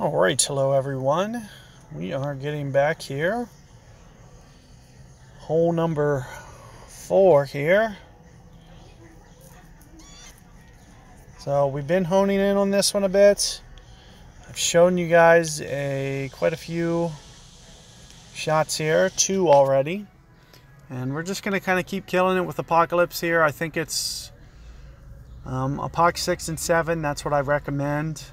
All right, hello everyone. We are getting back here. Hole number 4 here. So we've been honing in on this one a bit. I've shown you guys quite a few shots here, 2 already. And we're just going to kind of keep killing it with Apocalypse here. I think it's Apoc 6 and 7. That's what I recommend.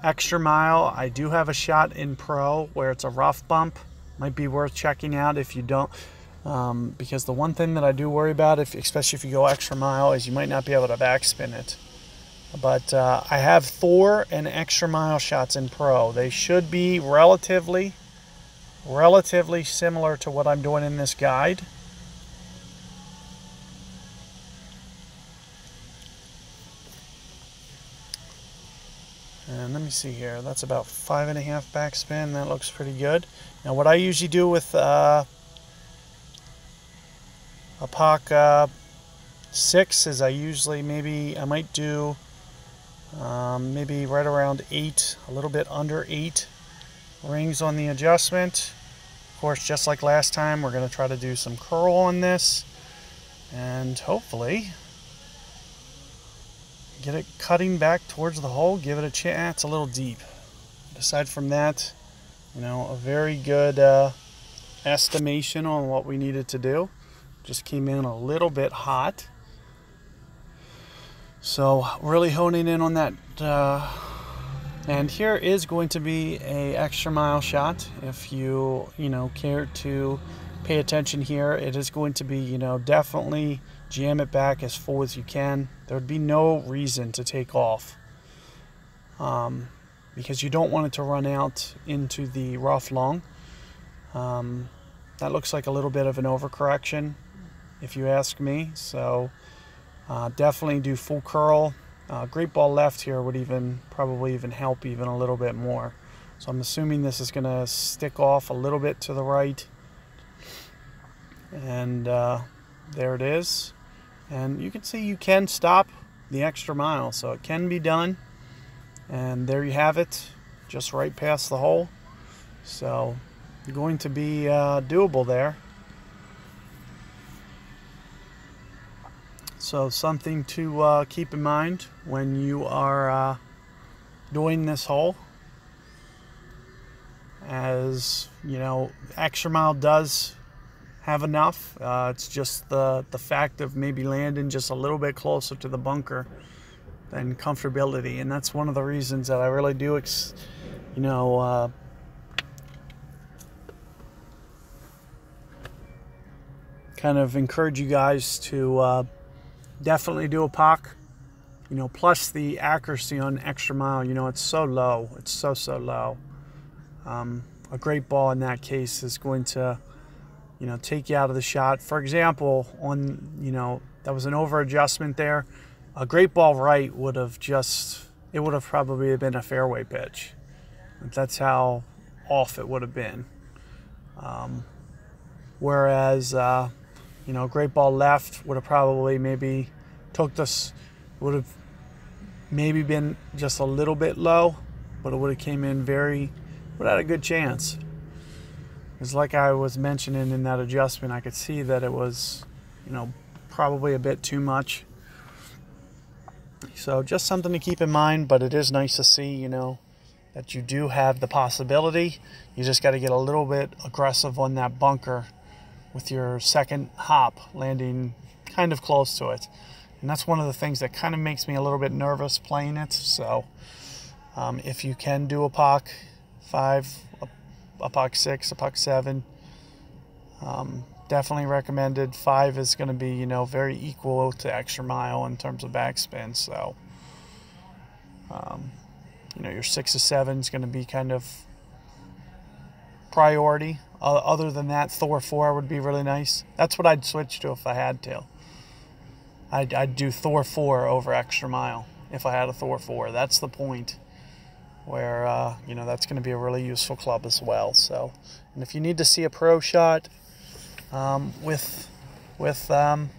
Extra Mile, I do have a shot in Pro where it's a rough bump. Might be worth checking out if you don't. Because the one thing that I do worry about, especially if you go Extra Mile, is you might not be able to backspin it. But I have Thor and Extra Mile shots in Pro. They should be relatively similar to what I'm doing in this guide. And let me see here. That's about 5.5 backspin. That looks pretty good. Now what I usually do with Apoc 6 is I might do maybe right around 8, a little bit under 8 rings on the adjustment. Of course, just like last time, we're going to try to do some curl on this and hopefully get it cutting back towards the hole, give it a chance. It's a little deep. But aside from that, a very good estimation on what we needed to do. Just came in a little bit hot. So really honing in on that. And here is going to be a Extra Mile shot. If you, care to pay attention here, it is going to be, definitely jam it back as full as you can. There would be no reason to take off because you don't want it to run out into the rough long. That looks like a little bit of an overcorrection, if you ask me. So definitely do full curl. Great ball left here would probably even help even a little bit more. So I'm assuming this is going to stick off a little bit to the right. And there it is. And you can see you can stop the Extra Mile, so it can be done. And there you have it, just right past the hole. So going to be doable there. So something to keep in mind when you are doing this hole. As Extra Mile does have enough. It's just the fact of maybe landing just a little bit closer to the bunker than comfortability, and that's one of the reasons that I really do kind of encourage you guys to definitely do a Apoc. Plus the accuracy on Extra Mile, it's so low. It's so low. A great ball in that case is going to take you out of the shot. For example, that was an over adjustment there. A great ball right would have probably been a fairway pitch. That's how off it would have been. Whereas, great ball left would have probably would have maybe been just a little bit low, but it would have came in would have had a good chance. It's like I was mentioning in that adjustment, I could see that it was, probably a bit too much. So just something to keep in mind, but it is nice to see, that you do have the possibility. You just got to get a little bit aggressive on that bunker with your second hop, landing kind of close to it. And that's one of the things that kind of makes me a little bit nervous playing it. So if you can do Apoc 5, Apoc 6, Apoc 7, definitely recommended. 5 is going to be, very equal to Extra Mile in terms of backspin. So, your 6 to 7 is going to be kind of priority. Other than that, Thor 4 would be really nice. That's what I'd switch to if I had to. I'd do Thor 4 over Extra Mile if I had a Thor 4. That's the point. Where that's going to be a really useful club as well. So, and if you need to see a pro shot with the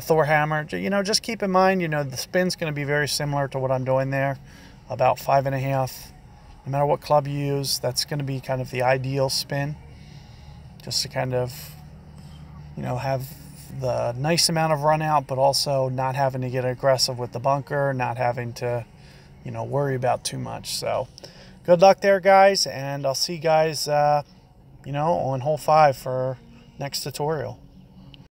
Thor hammer, just keep in mind, the spin's going to be very similar to what I'm doing there. about 5.5. No matter what club you use, that's going to be kind of the ideal spin, just to kind of, you know, have the nice amount of run out, but also not having to get aggressive with the bunker, not having to, you know, worry about too much. So good luck there, guys, and I'll see you guys, you know, on hole 5 for next tutorial.